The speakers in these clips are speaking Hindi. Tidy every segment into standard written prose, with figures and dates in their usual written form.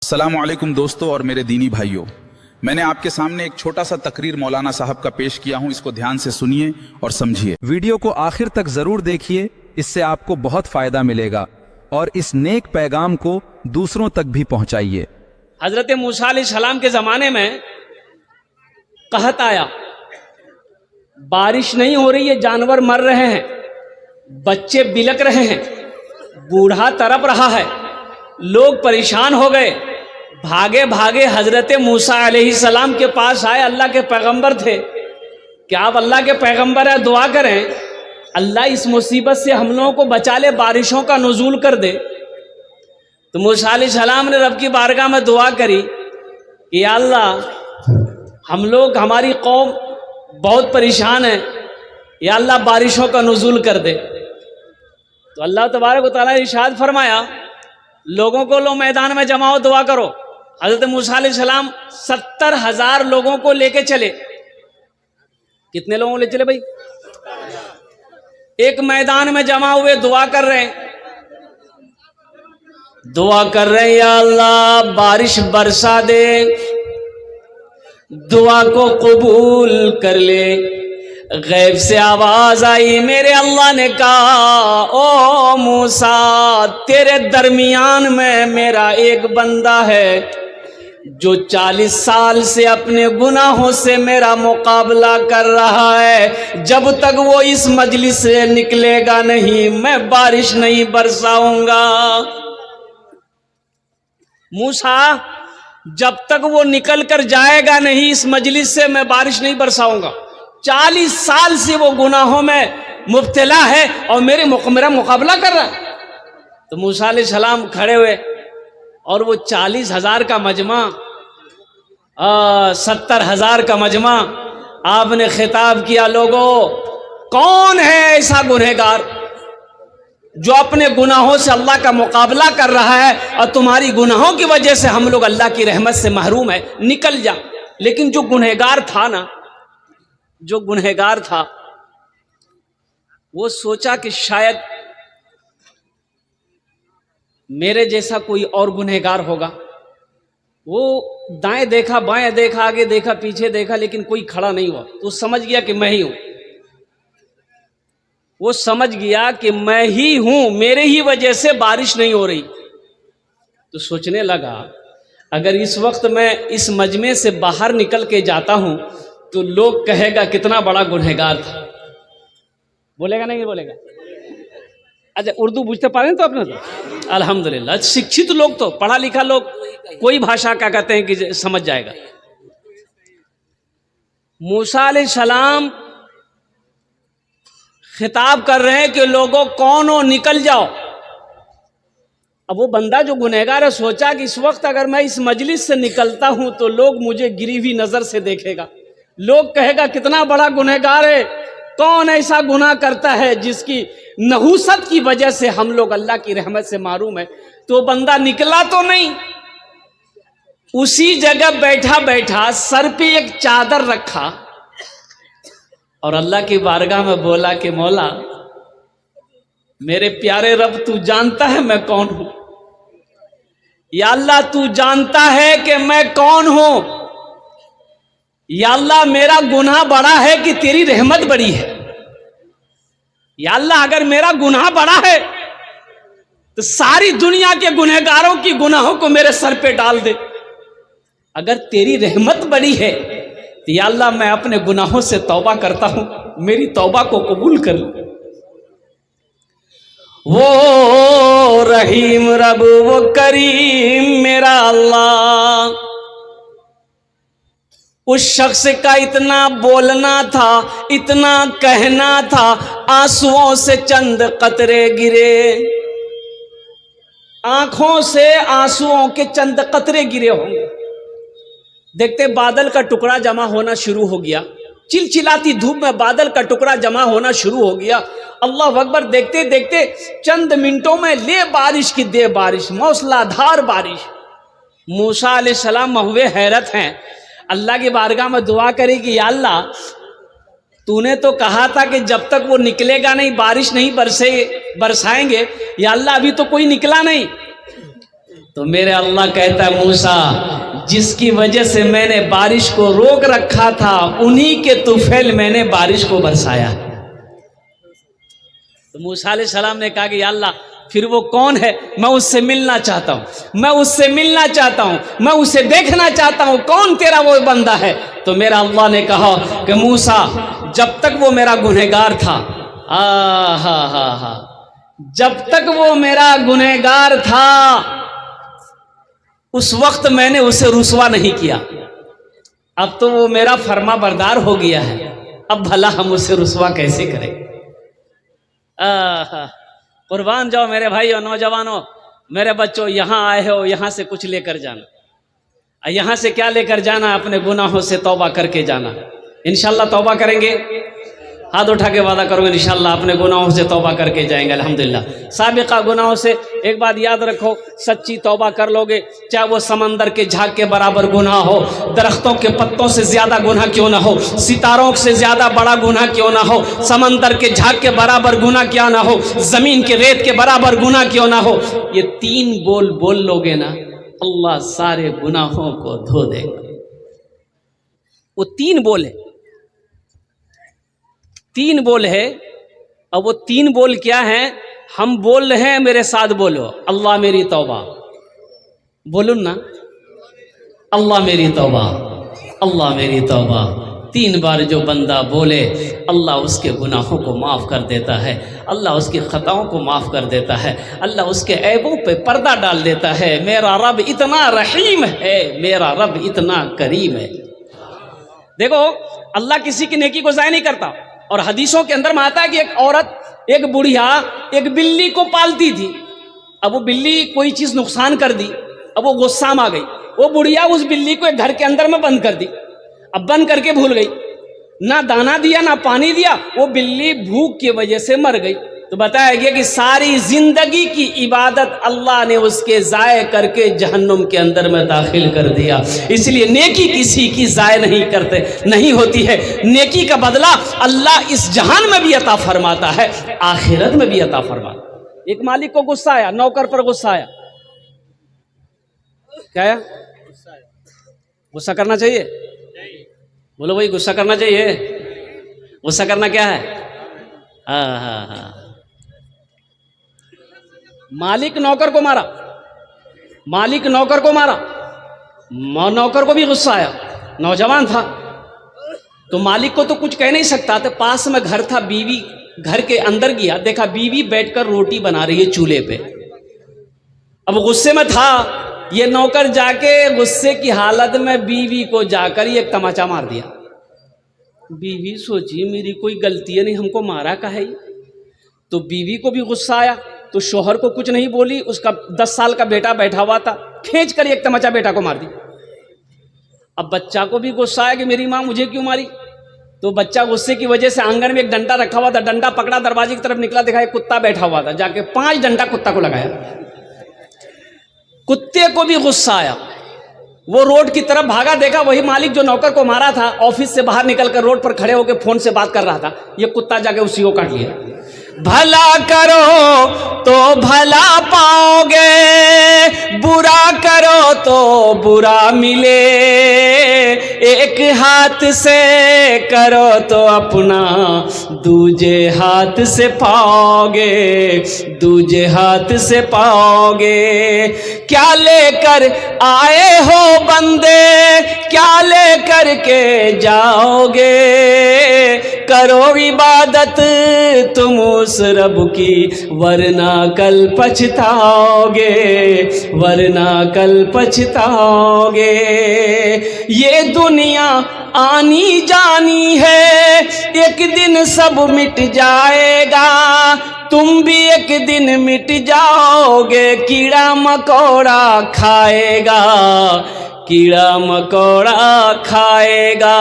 अस्सलामु अलैकुम दोस्तों और मेरे दीनी भाइयों, मैंने आपके सामने एक छोटा सा तकरीर मौलाना साहब का पेश किया हूं। इसको ध्यान से सुनिए और समझिए। वीडियो को आखिर तक जरूर देखिए, इससे आपको बहुत फायदा मिलेगा और इस नेक पैगाम को दूसरों तक भी पहुंचाइए। हजरत मूसा अलैहिस्सलाम के जमाने में कहत आया, बारिश नहीं हो रही है, जानवर मर रहे हैं, बच्चे बिलक रहे हैं, बूढ़ा तड़प रहा है, लोग परेशान हो गए। भागे भागे हजरत मूसा अलैहिस्सलाम के पास आए। अल्लाह के पैगंबर थे, क्या आप अल्लाह के पैगंबर है, दुआ करें अल्लाह इस मुसीबत से हम लोगों को बचा ले, बारिशों का नुज़ूल कर दे। तो मूसा अलैहिस्सलाम ने रब की बारगाह में दुआ करी कि या अल्लाह हम लोग, हमारी कौम बहुत परेशान है, या अल्लाह बारिशों का नुज़ूल कर दे। तो अल्लाह तबारक व तआला ने इरशाद फरमाया, लोगों को लो मैदान में जमाओ, दुआ करो। हजरत मूसा अलैहिस्सलाम 70,000 लोगों को लेके चले। कितने लोगों को ले चले भाई? एक मैदान में जमा हुए, दुआ कर रहे हैं, दुआ कर रहे हैं, या अल्लाह बारिश बरसा दे, दुआ को कबूल कर ले। गैब से आवाज आई, मेरे अल्लाह ने कहा, ओ मूसा तेरे दरमियान में मेरा एक बंदा है जो 40 साल से अपने गुनाहों से मेरा मुकाबला कर रहा है। जब तक वो इस मजलिस से निकलेगा नहीं, मैं बारिश नहीं बरसाऊंगा। मूसा, जब तक वो निकल कर जाएगा नहीं इस मजलिस से, मैं बारिश नहीं बरसाऊंगा। 40 साल से वो गुनाहों में मुब्तला है और मेरा मुकाबला कर रहा है। तो मूसा अलैहिस्सलाम खड़े हुए और वो 40,000 का मजमा, 70,000 का मजमा, आपने खिताब किया, लोगों कौन है ऐसा गुनहगार जो अपने गुनाहों से अल्लाह का मुकाबला कर रहा है और तुम्हारी गुनाहों की वजह से हम लोग अल्लाह की रहमत से महरूम है, निकल जा। लेकिन जो गुनहगार था ना, जो गुनहगार था, वो सोचा कि शायद मेरे जैसा कोई और गुनहगार होगा। वो दाएं देखा, बाएं देखा, आगे देखा, पीछे देखा, लेकिन कोई खड़ा नहीं हुआ। तो समझ गया कि मैं ही हूं। वो समझ गया कि मैं ही हूं, मेरे ही वजह से बारिश नहीं हो रही। तो सोचने लगा, अगर इस वक्त मैं इस मजमे से बाहर निकल के जाता हूं तो लोग कहेगा कितना बड़ा गुनहगार था। बोलेगा नहीं बोलेगा? अच्छा, उर्दू बुझते पा रहे हैं तो अपने तो अल्हम्दुलिल्लाह, शिक्षित लोग तो, पढ़ा लिखा लोग कोई भाषा क्या कहते हैं कि समझ जाएगा। मूसा अलैहिस्सलाम खिताब कर रहे हैं कि लोगों कौन हो, निकल जाओ। अब वो बंदा जो गुनहगार है सोचा कि इस वक्त अगर मैं इस मजलिस से निकलता हूं तो लोग मुझे गिरी हुई नजर से देखेगा, लोग कहेगा कितना बड़ा गुनहगार है, कौन ऐसा गुनाह करता है जिसकी नहूसत की वजह से हम लोग अल्लाह की रहमत से मारूम है। तो बंदा निकला तो नहीं, उसी जगह बैठा बैठा सर पे एक चादर रखा और अल्लाह की बारगाह में बोला कि मौला, मेरे प्यारे रब, तू जानता है मैं कौन हूं। या अल्लाह, तू जानता है कि मैं कौन हूं। या अल्लाह, मेरा गुनाह बड़ा है कि तेरी रहमत बड़ी है। या अल्लाह, अगर मेरा गुनाह बड़ा है तो सारी दुनिया के गुनहगारों की गुनाहों को मेरे सर पे डाल दे। अगर तेरी रहमत बड़ी है तो या अल्लाह, मैं अपने गुनाहों से तौबा करता हूं, मेरी तौबा को कबूल कर लो। वो रहीम रब, वो करीम मेरा अल्लाह, उस शख्स का इतना बोलना था, इतना कहना था, आंसुओं से चंद कतरे गिरे, आंखों से आंसुओं के चंद कतरे गिरे होंगे। देखते बादल का टुकड़ा जमा होना शुरू हो गया, चिलचिलाती धूप में बादल का टुकड़ा जमा होना शुरू हो गया। अल्लाह अकबर, देखते देखते चंद मिनटों में ले बारिश की दे बारिश, मौसलाधार बारिश। मूसा अलैहिस्सलाम हुए हैरत हैं, अल्लाह की बारगाह में दुआ करेगी, या अल्लाह, तूने तो कहा था कि जब तक वो निकलेगा नहीं बारिश नहीं बरसाएंगे। या अल्लाह, अभी तो कोई निकला नहीं, तो मेरे अल्लाह कहता है मूसा, जिसकी वजह से मैंने बारिश को रोक रखा था उन्हीं के तुफैल मैंने बारिश को बरसाया। तो मूसा अलैहिस्सलाम ने कहा कि या अल्लाह फिर वो कौन है, मैं उससे मिलना चाहता हूं, मैं उससे मिलना चाहता हूं, मैं उसे देखना चाहता हूं, कौन तेरा वो बंदा है। तो मेरा अल्लाह ने कहा कि मूसा, जब तक वो मेरा गुनहगार था, हा, जब तक वो मेरा गुनहगार था उस वक्त मैंने उसे रुसवा नहीं किया। अब तो वो मेरा फर्मा बरदार हो गया है, अब भला हम उसे रुसवा कैसे करें। कुर्बान जाओ मेरे भाइयों, नौजवानों, मेरे बच्चों, यहां आए हो, यहां से कुछ लेकर जाना। यहां से क्या लेकर जाना? अपने गुनाहों से तौबा करके जाना। इंशाल्लाह तौबा करेंगे, हाथ उठा के वादा करोगे इंशाल्लाह अपने गुनाहों से तौबा करके जाएंगे अल्हम्दुलिल्लाह। साबिका गुनाहों से एक बात याद रखो, सच्ची तौबा कर लोगे, चाहे वो समंदर के झाग के बराबर गुनाह हो, दरख्तों के पत्तों से ज्यादा गुनाह क्यों ना हो, सितारों से ज्यादा बड़ा गुनाह क्यों ना हो, समंदर के झाग के बराबर गुनाह क्या ना हो, जमीन के रेत के बराबर गुनाह क्यों ना हो, ये 3 बोल बोल लोगे ना, अल्लाह सारे गुनाहों को धो देगा। वो 3 बोल है, 3 बोल है। अब वो 3 बोल क्या है? हम बोल रहे हैं, मेरे साथ बोलो, अल्लाह मेरी तौबा। बोलो ना, अल्लाह मेरी तौबा, अल्लाह मेरी तौबा। 3 बार जो बंदा बोले, अल्लाह उसके गुनाहों को माफ़ कर देता है, अल्लाह उसकी ख़ताओं को माफ़ कर देता है, अल्लाह उसके ऐबों पे पर्दा डाल देता है। मेरा रब इतना रहीम है, मेरा रब इतना करीम है। देखो, अल्लाह किसी की नेकी को ज़ाया नहीं करता। और हदीसों के अंदर में आता है कि एक औरत, एक बुढ़िया एक बिल्ली को पालती थी। अब वो बिल्ली कोई चीज नुकसान कर दी, अब वो गुस्सा में आ गई, वो बुढ़िया उस बिल्ली को एक घर के अंदर में बंद कर दी। अब बंद करके भूल गई, ना दाना दिया ना पानी दिया, वो बिल्ली भूख की वजह से मर गई। तो बताया गया कि सारी जिंदगी की इबादत अल्लाह ने उसके ज़ाय करके जहन्नुम के अंदर में दाखिल कर दिया। इसलिए नेकी किसी की ज़ाय नहीं करते, नहीं होती है। नेकी का बदला अल्लाह इस जहान में भी अता फरमाता है, आखिरत में भी अता फरमाता। एक मालिक को गुस्सा आया, नौकर पर गुस्सा आया, क्या आया? गुस्सा करना चाहिए? बोलो भाई, गुस्सा करना चाहिए? गुस्सा करना क्या है? हाँ। मालिक नौकर को मारा, मालिक नौकर को मारा, नौकर को भी गुस्सा आया, नौजवान था तो मालिक को तो कुछ कह नहीं सकता। तो पास में घर था, बीवी घर के अंदर गया, देखा बीवी बैठकर रोटी बना रही है चूल्हे पे। अब गुस्से में था, ये नौकर जाके गुस्से की हालत में बीवी को जाकर एक तमाचा मार दिया। बीवी सोची मेरी कोई गलती है नहीं, हमको मारा का है। तो बीवी को भी गुस्सा आया, तो शोहर को कुछ नहीं बोली। उसका 10 साल का बेटा बैठा हुआ था, खींच कर एक तमाचा बेटा को मार दी। अब बच्चा को भी गुस्सा आया कि मेरी माँ मुझे क्यों मारी। तो बच्चा गुस्से की वजह से आंगन में एक डंडा रखा हुआ था, डंडा पकड़ा, दरवाजे की तरफ निकला, देखा एक कुत्ता बैठा हुआ था, जाके 5 डंडा कुत्ता को लगाया। कुत्ते को भी गुस्सा आया, वो रोड की तरफ भागा, देखा वही मालिक जो नौकर को मारा था ऑफिस से बाहर निकलकर रोड पर खड़े होकर फोन से बात कर रहा था। ये कुत्ता जाके उसी को काट लिया। भला करो तो भला पाओगे, बुरा करो तो बुरा मिले। एक हाथ से करो तो अपना दूजे हाथ से पाओगे, दूजे हाथ से पाओगे। क्या लेकर आए हो बंदे, क्या लेकर के जाओगे। करो इबादत तुम उस रब की, वरना कल पछताओगे, वरना कल पछताओगे। ये दुनिया आनी जानी है, एक दिन सब मिट जाएगा, तुम भी एक दिन मिट जाओगे। कीड़ा मकोड़ा खाएगा, कीड़ा मकोड़ा खाएगा।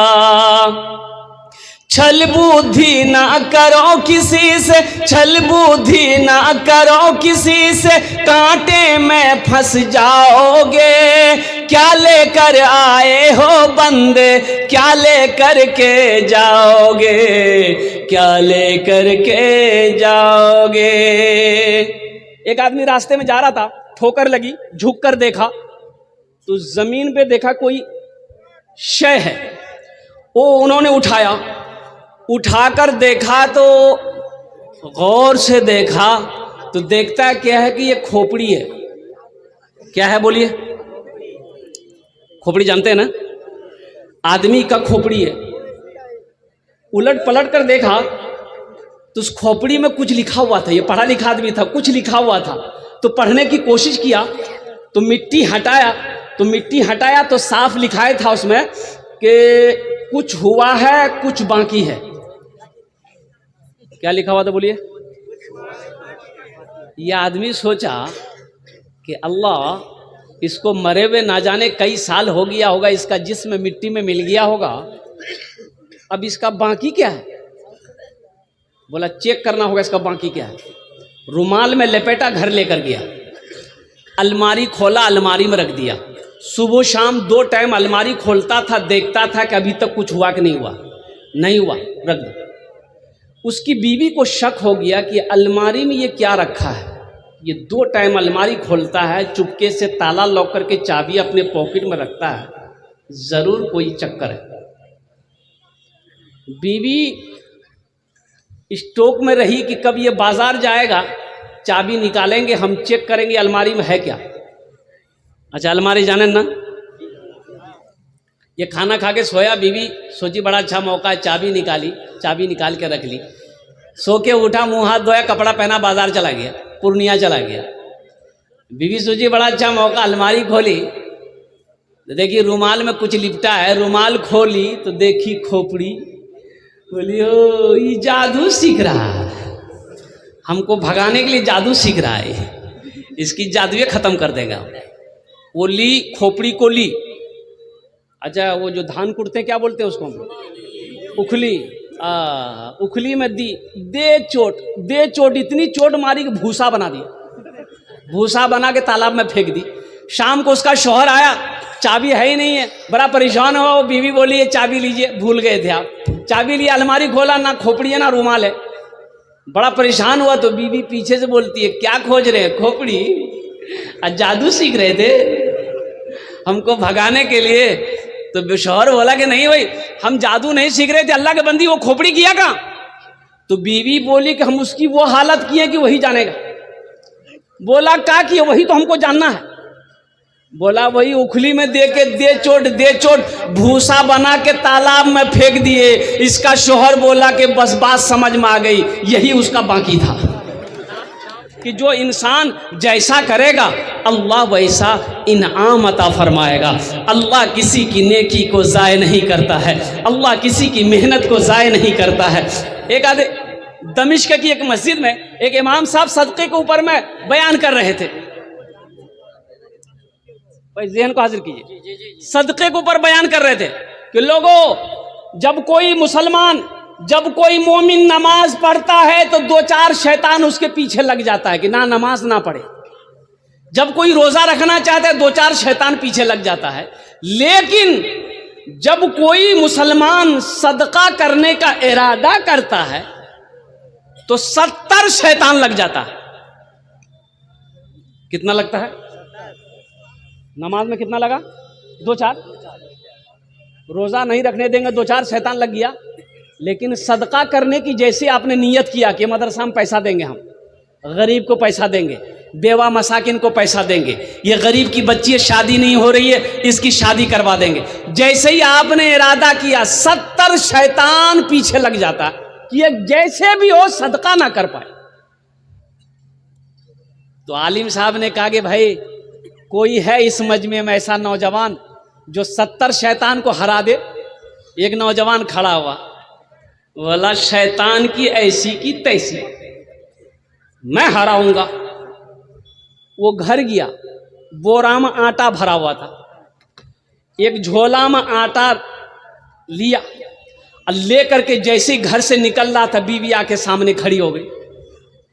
छल बुद्धि ना करो किसी से, छल बुद्धि ना करो किसी से, कांटे में फंस जाओगे। क्या लेकर आए हो बंदे, क्या लेकर के जाओगे, क्या लेकर के जाओगे। एक आदमी रास्ते में जा रहा था, ठोकर लगी, झुक कर देखा तो जमीन पे देखा कोई शय है। वो उन्होंने उठाया, उठाकर देखा तो गौर से देखा तो देखता क्या है कि ये खोपड़ी है। क्या है बोलिए? खोपड़ी जानते हैं ना, आदमी का खोपड़ी है। उलट पलट कर देखा तो उस खोपड़ी में कुछ लिखा हुआ था। ये पढ़ा लिखा आदमी था, कुछ लिखा हुआ था। तो पढ़ने की कोशिश किया तो मिट्टी हटाया तो साफ लिखा था उसमें कि कुछ हुआ है कुछ बाकी है। क्या लिखा हुआ था बोलिए? यह आदमी सोचा कि अल्लाह, इसको मरे हुए ना जाने कई साल हो गया होगा, इसका जिस्म मिट्टी में मिल गया होगा, अब इसका बाकी क्या है? बोला चेक करना होगा इसका बाकी क्या है। रुमाल में लपेटा, घर लेकर गया, अलमारी खोला, अलमारी में रख दिया। सुबह शाम 2 टाइम अलमारी खोलता था, देखता था कि अभी तक कुछ हुआ कि नहीं हुआ। नहीं हुआ, रख दो। उसकी बीवी को शक हो गया कि अलमारी में ये क्या रखा है। ये 2 टाइम अलमारी खोलता है, चुपके से ताला लॉक करके चाबी अपने पॉकेट में रखता है, जरूर कोई चक्कर है। बीवी स्टॉक में रही कि कब ये बाजार जाएगा, चाबी निकालेंगे, हम चेक करेंगे अलमारी में है क्या। अच्छा, अलमारी जाने ना, ये खाना खा के सोया, बीवी सोची बड़ा अच्छा मौका है, चाबी निकाल के रख ली। सो के उठा, मुंह हाथ धोया, कपड़ा पहना, बाजार चला गया, पूर्णिया चला गया। बीवी सोची बड़ा अच्छा मौका, अलमारी खोली तो देखी रुमाल में कुछ लिपटा है। रुमाल खोली तो देखी खोपड़ी। बोली ओ, ये जादू सीख रहा है, हमको भगाने के लिए जादू सीख रहा है, इसकी जादुए खत्म कर देगा। वो ली, खोपड़ी को ली। अच्छा, वो जो धान कुटते क्या बोलते हैं उसको? उखली। उखली में दी, दे चोट, इतनी चोट मारी कि भूसा बना दिया। भूसा बना के तालाब में फेंक दी। शाम को उसका शौहर आया, चाबी है ही नहीं है, बड़ा परेशान हुआ। वो बीवी बोली ये चाबी लीजिए, भूल गए थे आप। चाबी लिया, अलमारी खोला, ना खोपड़ी है ना रुमाल है। बड़ा परेशान हुआ तो बीवी पीछे से बोलती है क्या खोज रहे हैं? खोपड़ी। जादू सीख रहे थे हमको भगाने के लिए। तो शौहर बोला कि नहीं भाई, हम जादू नहीं सीख रहे थे, अल्लाह के बंदी वो खोपड़ी किया कहाँ? तो बीवी बोली कि हम उसकी वो हालत की है कि वही जानेगा। बोला क्या किया? वही तो हमको जानना है। बोला वही उखली में दे के दे चोट भूसा बना के तालाब में फेंक दिए। इसका शौहर बोला कि बस बात समझ में आ गई, यही उसका बाकी था कि जो इंसान जैसा करेगा अल्लाह वैसा इनाम अता फरमाएगा। अल्लाह किसी की नेकी को ज़ाय नहीं करता है, अल्लाह किसी की मेहनत को ज़ाय नहीं करता है। एक आधे दमिश्क की एक मस्जिद में एक इमाम साहब सदक़े के ऊपर में बयान कर रहे थे। भाई ज़हन को हाजिर कीजिए। सदक़े के ऊपर बयान कर रहे थे कि लोगों, जब कोई मुसलमान, जब कोई मोमिन नमाज पढ़ता है तो 2-4 शैतान उसके पीछे लग जाता है कि ना नमाज ना पढ़े। जब कोई रोज़ा रखना चाहता है 2-4 शैतान पीछे लग जाता है। लेकिन जब कोई मुसलमान सदका करने का इरादा करता है तो 70 शैतान लग जाता है। कितना लगता है? नमाज में कितना लगा? 2-4। रोज़ा नहीं रखने देंगे 2-4 शैतान लग गया। लेकिन सदका करने की जैसे आपने नियत किया कि मदरसा में पैसा देंगे, हम गरीब को पैसा देंगे, बेवा मसाकिन को पैसा देंगे, ये गरीब की बच्ची शादी नहीं हो रही है इसकी शादी करवा देंगे, जैसे ही आपने इरादा किया 70 शैतान पीछे लग जाता कि ये जैसे भी हो सदका ना कर पाए। तो आलिम साहब ने कहा कि भाई कोई है इस मजमे में ऐसा नौजवान जो 70 शैतान को हरा दे? एक नौजवान खड़ा हुआ, बोला शैतान की ऐसी की तैसी मैं हराऊंगा। वो घर गया, बोरा में आटा भरा हुआ था, एक झोला में आटा लिया और ले करके जैसे ही घर से निकल रहा था बीवी आके सामने खड़ी हो गई।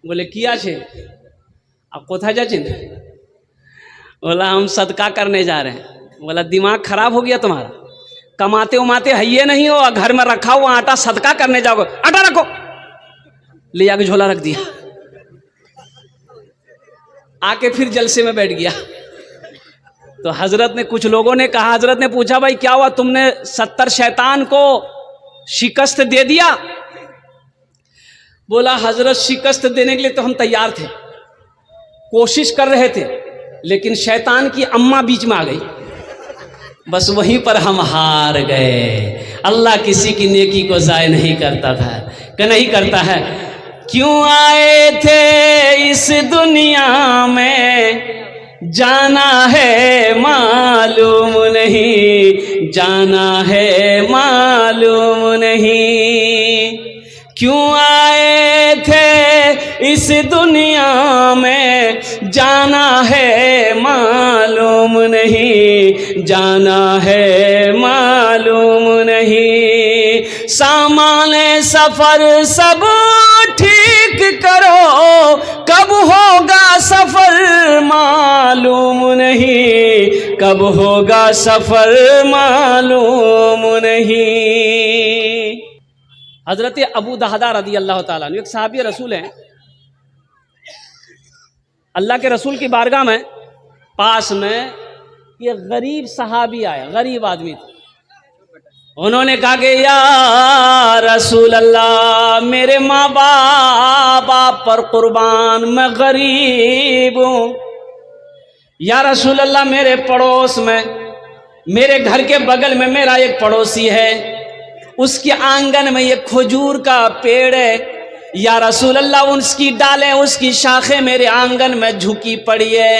बोले किया छे आप कोथा जा चिन? बोला हम सदका करने जा रहे हैं। बोला दिमाग खराब हो गया तुम्हारा, कमाते उमाते है ये नहीं हो, घर में रखा हुआ आटा सदका करने जाओगे? आटा रखो, ले जाके झोला रख दिया। आके फिर जलसे में बैठ गया। तो हजरत ने, कुछ लोगों ने कहा, हजरत ने पूछा भाई क्या हुआ, तुमने 70 शैतान को शिकस्त दे दिया? बोला हजरत शिकस्त देने के लिए तो हम तैयार थे, कोशिश कर रहे थे, लेकिन शैतान की अम्मा बीच में आ गई, बस वहीं पर हम हार गए। अल्लाह किसी की नेकी को ज़ाय नहीं करता था, कि नहीं करता है। क्यों आए थे इस दुनिया में, जाना है मालूम नहीं, जाना है मालूम नहीं। क्यों आए थे इस दुनिया में, जाना है मालूम नहीं, जाना है मालूम नहीं। सामान सफर सब ठीक करो, कब होगा सफर मालूम नहीं, कब होगा सफर मालूम नहीं। हजरत अबू दहदा रदी अल्लाह ताला अन्हु एक सहाबी रसूल हैं। अल्लाह के रसूल की बारगाह में पास में ये गरीब सहाबी आया, गरीब आदमी था। उन्होंने कहा कि या रसूल अल्लाह, मेरे माँ बाप पर कुर्बान, मैं गरीब हूँ। या रसूल अल्लाह, मेरे पड़ोस में, मेरे घर के बगल में मेरा एक पड़ोसी है, उसके आंगन में एक खजूर का पेड़ है। या रसूल अल्लाह, उसकी डालें, उसकी शाखें मेरे आंगन में झुकी पड़ी है।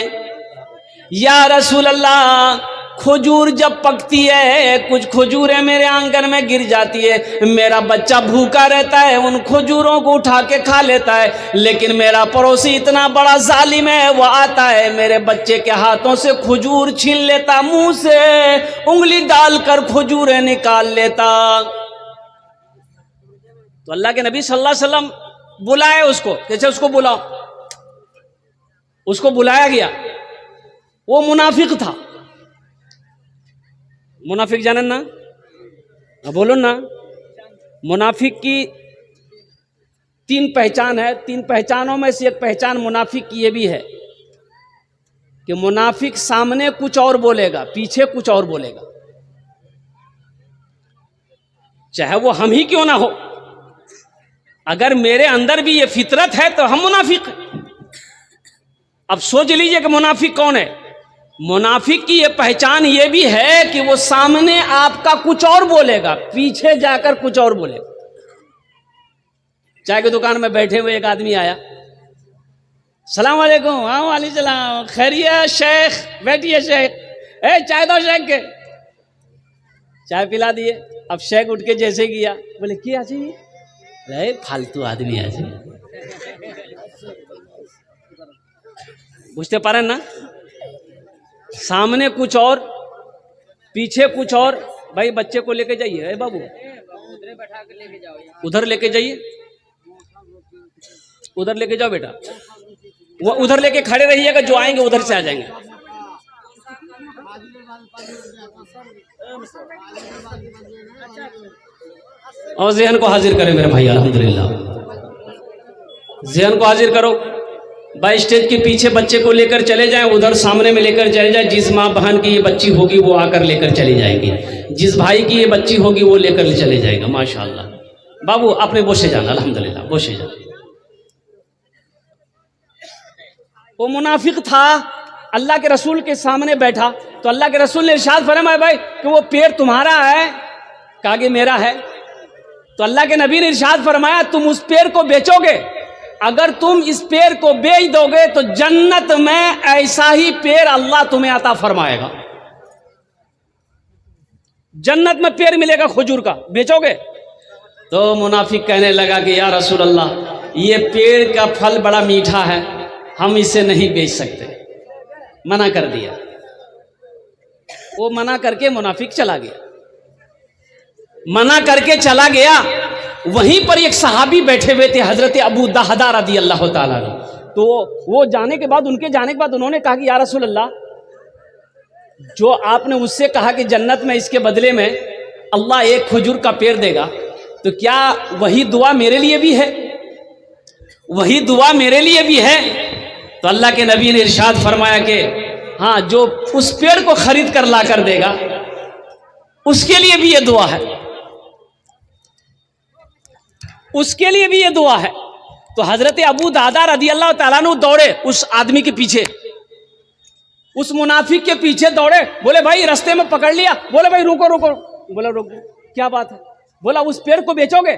या रसूल अल्लाह, खजूर जब पकती है, कुछ खजूरें मेरे आंगन में गिर जाती है, मेरा बच्चा भूखा रहता है, उन खजूरों को उठा के खा लेता है, लेकिन मेरा पड़ोसी इतना बड़ा जालिम है, वो आता है मेरे बच्चे के हाथों से खजूर छीन लेता, मुंह से उंगली डालकर खजूरें निकाल लेता। तो अल्लाह के नबी सल्लल्लाहु अलैहि वसल्लम बुलाए उसको, कैसे उसको बुलाओ, उसको बुलाया गया। वो मुनाफिक था। मुनाफिक जानन ना, बोलो ना। मुनाफिक की 3 पहचान है। 3 पहचानों में से एक पहचान मुनाफिक की ये भी है कि मुनाफिक सामने कुछ और बोलेगा, पीछे कुछ और बोलेगा, चाहे वो हम ही क्यों ना हो। अगर मेरे अंदर भी ये फितरत है तो हम मुनाफिक हैं। अब सोच लीजिए कि मुनाफिक कौन है। मुनाफिक की ये पहचान ये भी है कि वो सामने आपका कुछ और बोलेगा, पीछे जाकर कुछ और बोलेगा। चाय की दुकान में बैठे हुए एक आदमी आया, सलाम वालेकुम। हाँ वालेकुम सलाम, खैरियत शेख, बैठिए शेख, चाय दो शेख के। चाय पिला दिए। अब शेख उठ के जैसे गया, बोले क्या चाहिए? अरे फालतू आदमी है, बुझते पारे ना, सामने कुछ और पीछे कुछ और। भाई बच्चे को लेके जाइए, अरे बाबू उधर लेके जाइए, उधर लेके जाओ बेटा, वो उधर लेके खड़े रहिएगा, जो आएंगे उधर से आ जाएंगे। और ज़हन को हाजिर करें मेरे भाई, अल्हम्दुलिल्लाह ज़हन को हाजिर करो। भाई स्टेज के पीछे बच्चे को लेकर चले जाएं, उधर सामने में लेकर चले जाएं। जिस माँ बहन की ये बच्ची होगी वो आकर लेकर चली जाएगी, जिस भाई की ये बच्ची होगी वो लेकर चले जाएगा। माशाअल्लाह बाबू आपने बोशे जाना, अल्हम्दुलिल्लाह बोशे जाना। वो मुनाफिक था, अल्लाह के रसूल के सामने बैठा तो अल्लाह के रसूल ने इरशाद फरमाया भाई कि वो पेड़ तुम्हारा है? कहा कि मेरा है। तो अल्लाह के नबी ने इरशाद फरमाया तुम उस पेड़ को बेचोगे? अगर तुम इस पेड़ को बेच दोगे तो जन्नत में ऐसा ही पेड़ अल्लाह तुम्हें अता फरमाएगा। जन्नत में पेड़ मिलेगा खजूर का, बेचोगे? तो मुनाफिक कहने लगा कि या रसूल अल्लाह, ये पेड़ का फल बड़ा मीठा है, हम इसे नहीं बेच सकते। मना कर दिया। वो मना करके मुनाफिक चला गया, मना करके चला गया। वहीं पर एक सहाबी बैठे हुए थे, हजरत अबू दहदा रदी अल्लाह ताला अन्हु। तो वो जाने के बाद, उनके जाने के बाद उन्होंने कहा कि या रसूल अल्लाह, जो आपने उससे कहा कि जन्नत में इसके बदले में अल्लाह एक खजूर का पेड़ देगा, तो क्या वही दुआ मेरे लिए भी है? वही दुआ मेरे लिए भी है? तो अल्लाह के नबी ने इरशाद फरमाया कि हाँ, जो उस पेड़ को खरीद कर ला कर देगा उसके लिए भी ये दुआ है, उसके लिए भी ये दुआ है। तो हजरत अबू दादा रदी अल्लाह ताला अन्हु दौड़े उस आदमी के पीछे, उस मुनाफिक के पीछे दौड़े। बोले भाई रास्ते में पकड़ लिया। बोले भाई रुको रुको। बोला रुको, क्या बात है? बोला उस पेड़ को बेचोगे?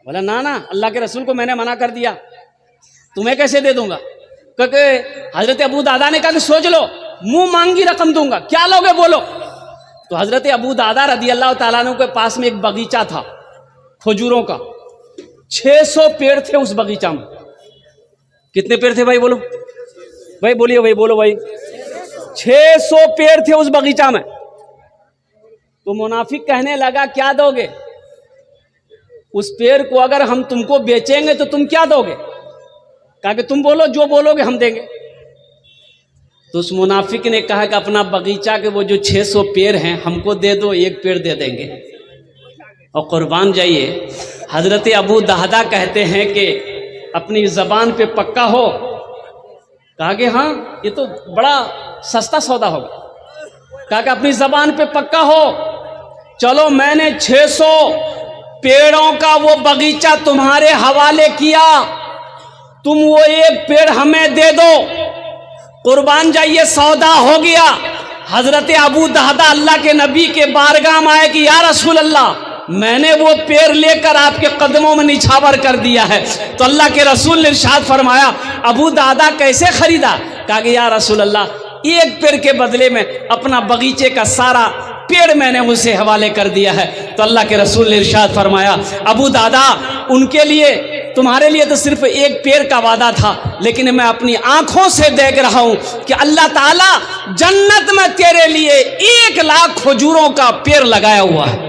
बोला ना ना, अल्लाह के रसूल को मैंने मना कर दिया, तुम्हें कैसे दे दूंगा? क्योंकि हजरत अबू दादा ने कहा कि सोच लो, मुंह मांगी रकम दूंगा, क्या लोगे बोलो। तो हजरत अबू दादा रदी अल्लाह ताला अन्हु के पास में एक बगीचा था खजूरों का, 600 पेड़ थे उस बगीचा में। कितने पेड़ थे भाई बोलो, भाई बोलिए भाई, बोलो भाई। 600 पेड़ थे उस बगीचा में। तो मुनाफिक कहने लगा क्या दोगे? उस पेड़ को अगर हम तुमको बेचेंगे तो तुम क्या दोगे? कहा कि तुम बोलो, जो बोलोगे हम देंगे। तो उस मुनाफिक ने कहा कि अपना बगीचा के वो जो 600 पेड़ हैं हमको दे दो, एक पेड़ दे देंगे। और कुर्बान जाइए, हजरत अबू दादा कहते हैं कि अपनी जबान पे पक्का हो। कहा कि हाँ, ये तो बड़ा सस्ता सौदा होगा। कहा कि अपनी जबान पे पक्का हो, चलो मैंने 600 पेड़ों का वो बगीचा तुम्हारे हवाले किया, तुम वो एक पेड़ हमें दे दो। कुर्बान जाइए, सौदा हो गया। हजरत अबू दादा अल्लाह के नबी के बारगाह में आए कि या रसूल अल्लाह, मैंने वो पेड़ लेकर आपके कदमों में निछावर कर दिया है। तो अल्लाह के रसूल ने इरशाद फरमाया, अबू दादा कैसे खरीदा? कहा कि या रसूल अल्लाह, एक पेड़ के बदले में अपना बगीचे का सारा पेड़ मैंने उसे हवाले कर दिया है। तो अल्लाह के रसूल ने इरशाद फरमाया, अबू दादा, उनके लिए, तुम्हारे लिए तो सिर्फ एक पेड़ का वादा था, लेकिन मैं अपनी आंखों से देख रहा हूं कि अल्लाह ताला जन्नत में तेरे लिए 1 लाख खजूरों का पेड़ लगाया हुआ है,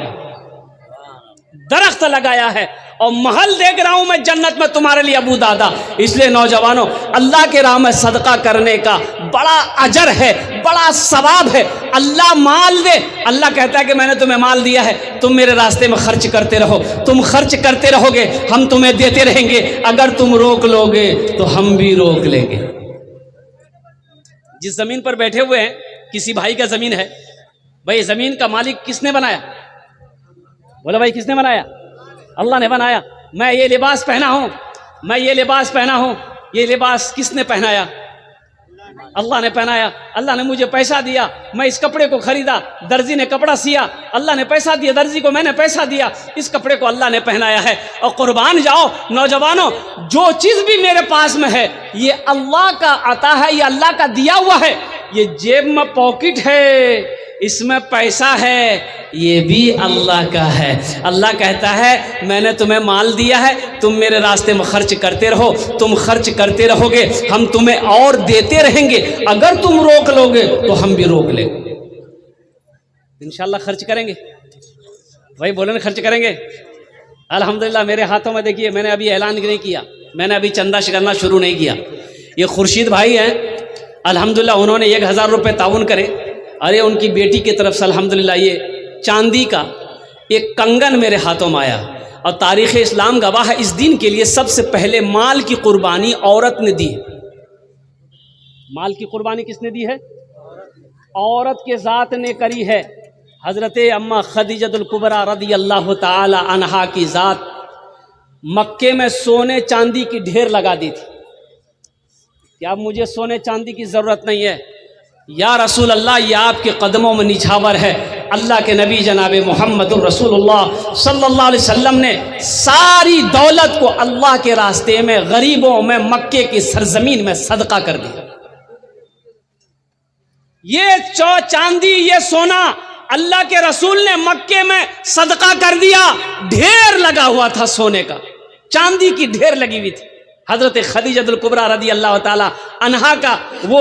दरख्त लगाया है, और महल देख रहा हूं मैं जन्नत में तुम्हारे लिए अबू दादा। इसलिए नौजवानों, अल्लाह के राह में सदका करने का बड़ा अजर है, बड़ा सवाब है। अल्लाह माल दे, अल्लाह कहता है कि मैंने तुम्हें माल दिया है, तुम मेरे रास्ते में खर्च करते रहो। तुम खर्च करते रहोगे, हम तुम्हें देते रहेंगे। अगर तुम रोक लोगे तो हम भी रोक लेंगे। जिस जमीन पर बैठे हुए हैं, किसी भाई का जमीन है, भाई जमीन का मालिक किसने बनाया? बोला भाई किसने बनाया? अल्लाह ने बनाया। मैं ये लिबास पहना हूं, मैं ये लिबास पहना हूं, ये लिबास किसने पहनाया? अल्लाह ने पहनाया। अल्लाह ने मुझे पैसा दिया, मैं इस कपड़े को खरीदा, दर्जी ने कपड़ा सिया, अल्लाह ने पैसा दिया, दर्जी को मैंने पैसा दिया, इस कपड़े को अल्लाह ने पहनाया है। और कुर्बान जाओ नौजवानों, जो चीज भी मेरे पास में है ये अल्लाह का अता है, ये अल्लाह का दिया हुआ है। ये जेब में पॉकेट है, इसमें पैसा है, ये भी अल्लाह का है। अल्लाह कहता है मैंने तुम्हें माल दिया है, तुम मेरे रास्ते में खर्च करते रहो, तुम खर्च करते रहोगे, हम तुम्हें और देते रहेंगे। अगर तुम रोक लोगे तो हम भी रोक लेंगे। इंशाल्लाह खर्च करेंगे भाई, बोले ना खर्च करेंगे। अल्हम्दुलिल्लाह मेरे हाथों में देखिए, मैंने अभी ऐलान नहीं किया, मैंने अभी चंदा करना शुरू नहीं किया। ये खुर्शीद भाई हैं, अल्हम्दुलिल्लाह उन्होंने 1000 रुपये ताउन करे। अरे उनकी बेटी की तरफ से अल्हम्दुलिल्लाह ये चांदी का एक कंगन मेरे हाथों में आया। और तारीख़ इस्लाम गवाह है, इस दिन के लिए सबसे पहले माल की कुर्बानी औरत ने दी। माल की कुर्बानी किसने दी है? औरत के ज़ात ने करी है। हज़रत अम्मा खदीजतुल कुबरा रदी अल्लाह ताला अन्हा की ज़ात मक्के में सोने चांदी की ढेर लगा दी थी कि अब मुझे सोने चांदी की ज़रूरत नहीं है, या रसूल अल्लाह, ये आपके कदमों में निछावर है। अल्लाह के नबी जनाब मोहम्मद रसूलुल्लाह सल्लल्लाहु अलैहि वसल्लम ने सारी दौलत को अल्लाह के रास्ते में गरीबों में मक्के की सरजमीन में सदका कर दिया। ये चांदी, ये सोना अल्लाह के रसूल ने मक्के में सदका कर दिया। ढेर लगा हुआ था सोने का, चांदी की ढेर लगी हुई थी। हजरत खदीजतुल कुबरा रदी अल्लाह ताला अन्हा का वो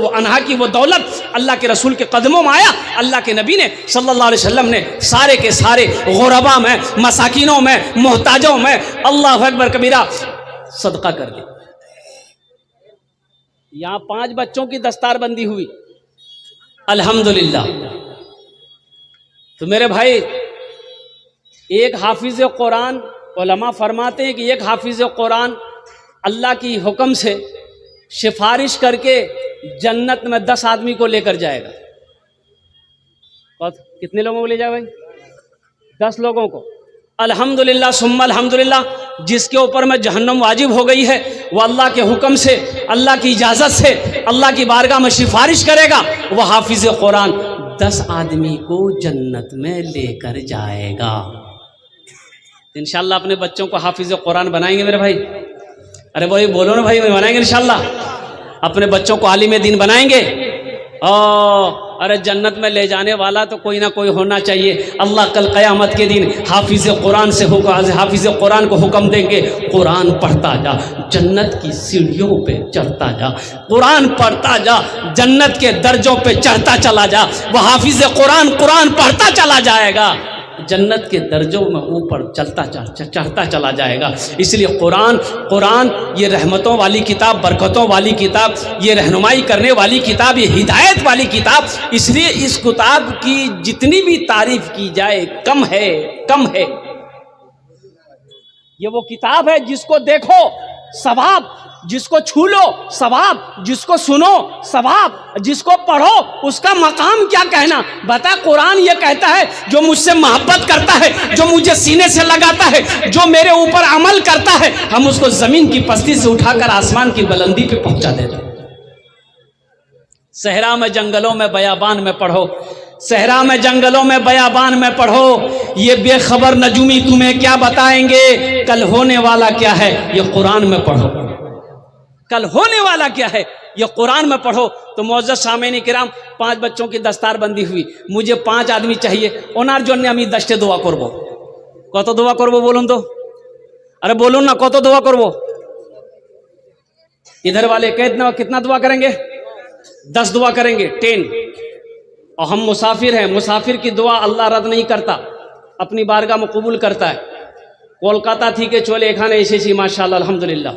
अन्हा की वो दौलत अल्लाह के रसूल के कदमों में आया। अल्लाह के नबी ने सल्लल्लाहु अलैहि वसल्लम ने सारे के सारे गुरबा में, मसाकिनों में, मोहताजों में अल्लाह अकबर कबीरा सदका कर दी। यहाँ 5 बच्चों की दस्तारबंदी हुई अल्हम्दुलिल्लाह। तो मेरे भाई, एक हाफिज कुरान, उलमा फरमाते हैं कि एक हाफिज कुरान अल्लाह की हुक्म से सिफारिश करके जन्नत में 10 आदमी को लेकर जाएगा। और कितने लोगों को ले जाएगा भाई? 10 लोगों को। अल्हम्दुलिल्लाह सुम्मा अल्हम्दुलिल्लाह, जिसके ऊपर में जहन्नम वाजिब हो गई है वो अल्लाह के हुक्म से, अल्लाह की इजाज़त से, अल्लाह की बारगाह में सिफारिश करेगा, वह हाफिज़ कुरान 10 आदमी को जन्नत में लेकर जाएगा। इंशाअल्लाह अपने बच्चों को हाफिज़ कुरान बनाएंगे मेरे भाई? अरे भाई बोलो ना भाई, बनाएंगे इंशाअल्लाह। अपने बच्चों को आलिम दीन बनाएंगे। अरे जन्नत में ले जाने वाला तो कोई ना कोई होना चाहिए। अल्लाह कल क़यामत के दिन हाफिज़ कुरान से हाफिज़ कुरान को हुक्म देंगे, कुरान पढ़ता जा, जन्नत की सीढ़ियों पे चढ़ता जा, कुरान पढ़ता जा, जन्नत के दर्जों पे चढ़ता चला जा। वह हाफिज़ कुरान कुरान पढ़ता चला जाएगा, जन्नत के दर्जों में ऊपर चढ़ता चला जाएगा। इसलिए कुरान ये रहमतों वाली किताब, बरकतों वाली किताब, ये रहनुमाई करने वाली किताब, ये हिदायत वाली किताब, इसलिए इस किताब की जितनी भी तारीफ की जाए कम है। ये वो किताब है जिसको देखो सवाब, जिसको छू लो सवाब, जिसको सुनो सवाब, जिसको पढ़ो उसका मकाम क्या कहना। बता, कुरान ये कहता है जो मुझसे मोहब्बत करता है, जो मुझे सीने से लगाता है, जो मेरे ऊपर अमल करता है, हम उसको जमीन की पस्ती से उठाकर आसमान की बुलंदी पे पहुंचा देते हैं। सहरा में जंगलों में बयाबान में पढ़ो, सहरा में जंगलों में बयाबान में पढ़ो, ये बेखबर नजूमी तुम्हें क्या बताएंगे, कल होने वाला क्या है ये कुरान में पढ़ो। कल होने वाला क्या है ये कुरान में पढ़ो। तो मुअज़्ज़ज़ सामीन किराम, 5 बच्चों की दस्तार बंदी हुई, मुझे 5 आदमी चाहिए। ओनार जन्य আমি 10 দোয়া করব। কত দোয়া করব বলুন তো? अरे बोलून ना, কত দোয়া করব? इधर वाले कितना दुआ करेंगे? 10 दुआ करेंगे, 10। और हम मुसाफिर हैं, मुसाफिर की दुआ अल्लाह रद्द नहीं करता, अपनी बारगाह में कबूल करता है। कोलकाता थी के चोले एखाने एसेছি माशाअल्लाह अल्हम्दुलिल्लाह।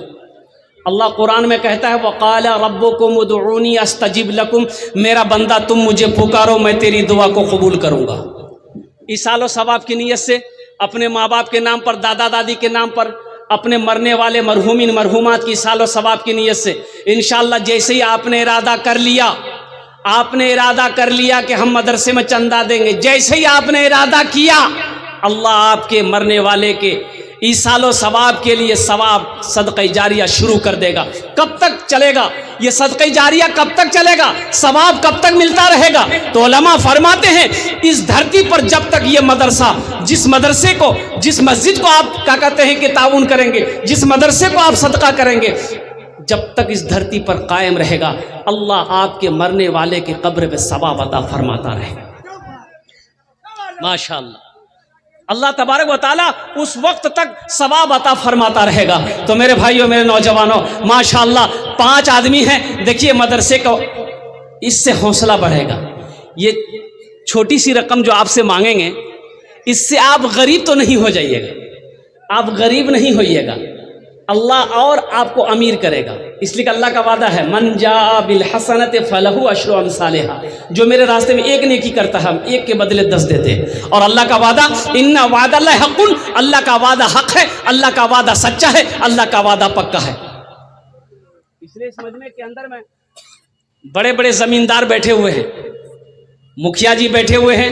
अल्लाह कुरान में कहता है वक़ाला रब्बुकुम उदऊनी अस्तजिब लकुम, मेरा बंदा तुम मुझे पुकारो मैं तेरी दुआ को कबूल करूँगा। इसालो सवाब की नीयत से, अपने माँ बाप के नाम पर, दादा दादी के नाम पर, अपने मरने वाले मरहूमिन मरहूमात की सालो सवाब की नीयत से इंशाअल्लाह, जैसे ही आपने इरादा कर लिया कि हम मदरसे में चंदा देंगे, जैसे ही आपने इरादा किया, अल्लाह आपके मरने वाले के ईसालो सवाब के लिए सवाब सदक़े जारिया शुरू कर देगा। कब तक चलेगा ये सदक़े जारिया? कब तक चलेगा? सवाब कब तक मिलता रहेगा? तो उलमा फरमाते हैं इस धरती पर जब तक ये मदरसा, जिस मदरसे को, जिस मस्जिद को आप क्या कहते हैं कि ताउन करेंगे, जिस मदरसे को आप सदका करेंगे, जब तक इस धरती पर कायम रहेगा, अल्लाह आपके मरने वाले के कब्र पे सवाब अता फरमाता रहेगा। माशाअल्लाह, अल्लाह तबारक व तआला उस वक्त तक सवाब अता फरमाता रहेगा। तो मेरे भाइयों, मेरे नौजवानों, माशाअल्लाह 5 आदमी हैं। देखिए मदरसे को इससे हौसला बढ़ेगा। ये छोटी सी रकम जो आपसे मांगेंगे, इससे आप गरीब तो नहीं हो जाइएगा, आप गरीब नहीं होइएगा, अल्लाह और आपको अमीर करेगा। इसलिए अल्लाह का वादा है मन जा बिल हसनत फलहु अशरु अमसालिहा, जो मेरे रास्ते में एक नेकी करता है हम एक के बदले 10 देते हैं। और अल्लाह का वादा इन्ना वादल्लाहि हक़्क़ुन, अल्लाह का वादा हक है, अल्लाह का वादा सच्चा है, अल्लाह का वादा पक्का है। इसलिए इस मजमे के अंदर में बड़े बड़े जमींदार बैठे हुए हैं, मुखिया जी बैठे हुए हैं,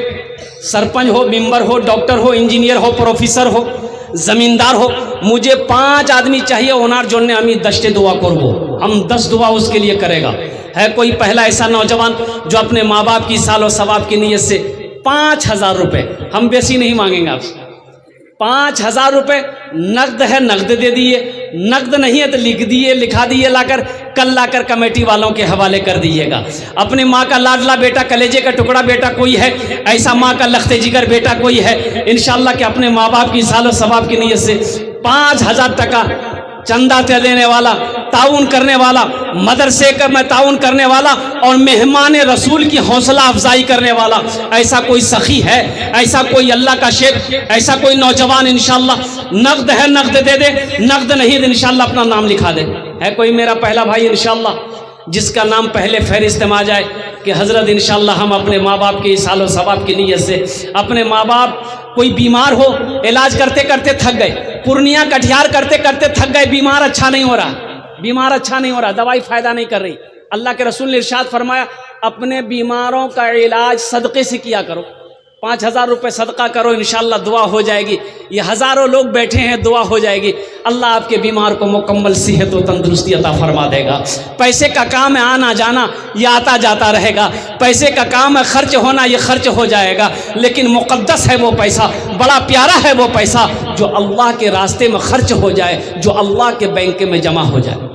सरपंच हो, मेंबर हो, डॉक्टर हो, इंजीनियर हो, प्रोफेसर हो, जमींदार हो। मुझे 5 आदमी चाहिए, ओनार जोड़ने हमें 10 दुआ करबो, हम 10 दुआ उसके लिए करेगा। है कोई पहला ऐसा नौजवान जो अपने माँ बाप की सालो सवाब की नीयत से 5000 रुपये, हम बेसी नहीं मांगेंगे आपसे, 5000 रुपये नकद है नकद दे दिए, नकद नहीं है तो लिखा दिए लाकर, कल लाकर कमेटी वालों के हवाले कर दीजिएगा। अपने माँ का लाडला बेटा, कलेजे का टुकड़ा बेटा कोई है, ऐसा माँ का लख्ते जिगर बेटा कोई है, इंशाअल्लाह कि अपने माँ बाप की सालो सवाब की नीयत से 5000 टका चंदा देने वाला, ताउन करने वाला, मदरसे का में ताउन करने वाला और मेहमान रसूल की हौसला अफजाई करने वाला, ऐसा कोई सखी है, ऐसा कोई अल्लाह का शेख, ऐसा कोई नौजवान इंशाअल्लाह नकद है नकद दे दे, नकद नहीं तो इंशाअल्लाह अपना नाम लिखा दे। है कोई मेरा पहला भाई इंशाअल्लाह जिसका नाम पहले फहरिस्त में आ जाए कि हज़रत इंशाअल्लाह हम अपने माँ बाप के सालो सवाब की नीयत से, अपने माँ बाप कोई बीमार हो, इलाज करते करते थक गए, पूर्णिया कटिहार करते करते थक गए, बीमार अच्छा नहीं हो रहा, बीमार अच्छा नहीं हो रहा, दवाई फायदा नहीं कर रही। अल्लाह के रसूल ने इरशाद फरमाया, अपने बीमारों का इलाज सदक़े से किया करो। 5,000 रुपये सदका करो, इंशाअल्लाह दुआ हो जाएगी। ये हज़ारों लोग बैठे हैं, दुआ हो जाएगी। अल्लाह आपके बीमार को मुकम्मल सेहत व तंदुरुस्ती अता फरमा देगा। पैसे का काम है आना जाना, ये आता जाता रहेगा। पैसे का काम है खर्च होना, ये खर्च हो जाएगा। लेकिन मुक़द्दस है वो पैसा, बड़ा प्यारा है वो पैसा जो अल्लाह के रास्ते में खर्च हो जाए, जो अल्लाह के बैंक में जमा हो जाए।